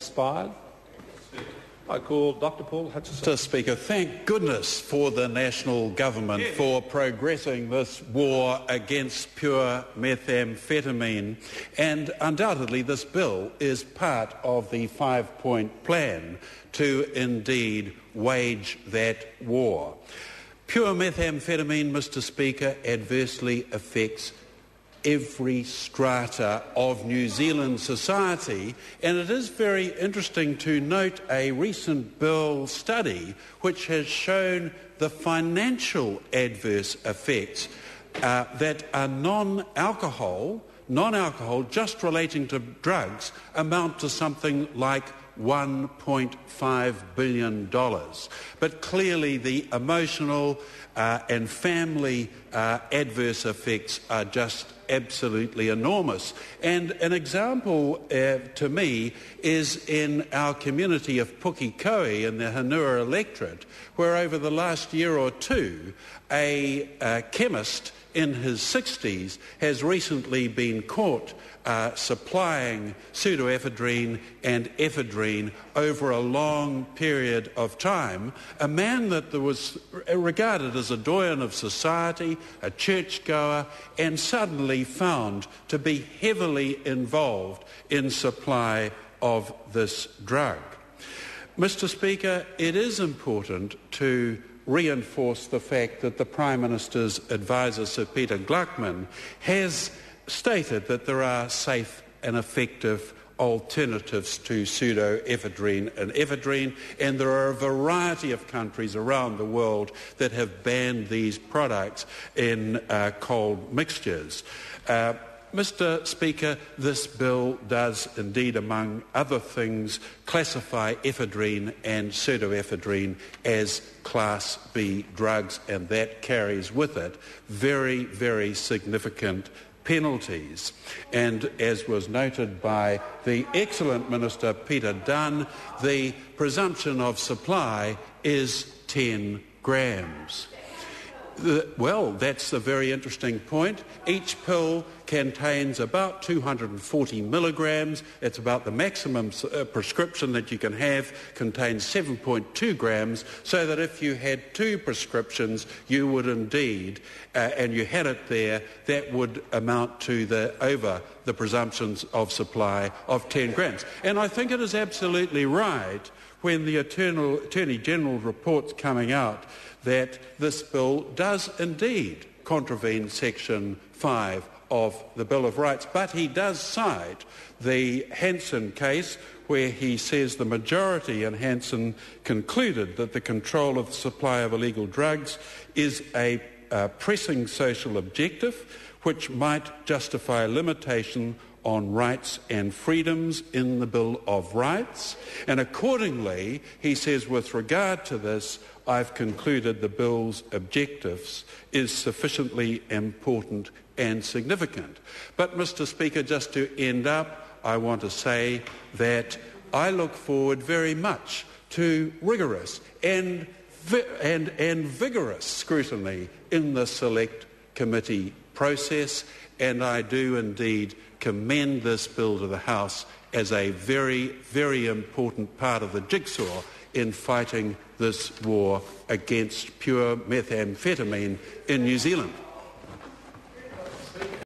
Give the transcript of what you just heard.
expired. I call Dr. Paul Hutchison. Mr. Speaker, thank goodness for the National Government for progressing this war against pure methamphetamine, and undoubtedly this bill is part of the 5-point plan to indeed wage that war. Pure methamphetamine, Mr. Speaker, adversely affects every strata of New Zealand society, and it is very interesting to note a recent bill study which has shown the financial adverse effects that are non-alcohol, just relating to drugs, amount to something like $1.5 billion. But clearly the emotional and family adverse effects are just absolutely enormous. And an example to me is in our community of Pukekohe in the Hanua electorate, where over the last year or two a chemist in his 60s has recently been caught supplying pseudoephedrine and ephedrine over a long period of time, a man that was regarded as a doyen of society, a churchgoer, and suddenly found to be heavily involved in supply of this drug. Mr. Speaker, it is important to reinforce the fact that the Prime Minister's advisor, Sir Peter Gluckman, has stated that there are safe and effective alternatives to pseudoephedrine and ephedrine, and there are a variety of countries around the world that have banned these products in cold mixtures. Mr. Speaker, this bill does indeed, among other things, classify ephedrine and pseudoephedrine as Class B drugs, and that carries with it very, very significant penalties. And as was noted by the excellent Minister Peter Dunn, the presumption of supply is 10 grams. Well, that's a very interesting point. Each pill contains about 240 milligrams. It's about the maximum prescription that you can have, contains 7.2 grams, so that if you had 2 prescriptions, you would indeed, and you had it there, that would amount to over the presumptions of supply of 10 grams. And I think it is absolutely right when the Attorney General reports coming out that this bill does indeed contravene Section 5 of the Bill of Rights. But he does cite the Hansen case, where he says the majority in Hansen concluded that the control of the supply of illegal drugs is a pressing social objective which might justify limitation on rights and freedoms in the Bill of Rights. And accordingly, he says, with regard to this, I've concluded the bill's objectives is sufficiently important and significant. But, Mr. Speaker, just to end up, I want to say that I look forward very much to rigorous and vigorous scrutiny in the Select Committee process, and I do indeed commend this bill to the House as a very, very important part of the jigsaw in fighting this war against pure methamphetamine in New Zealand.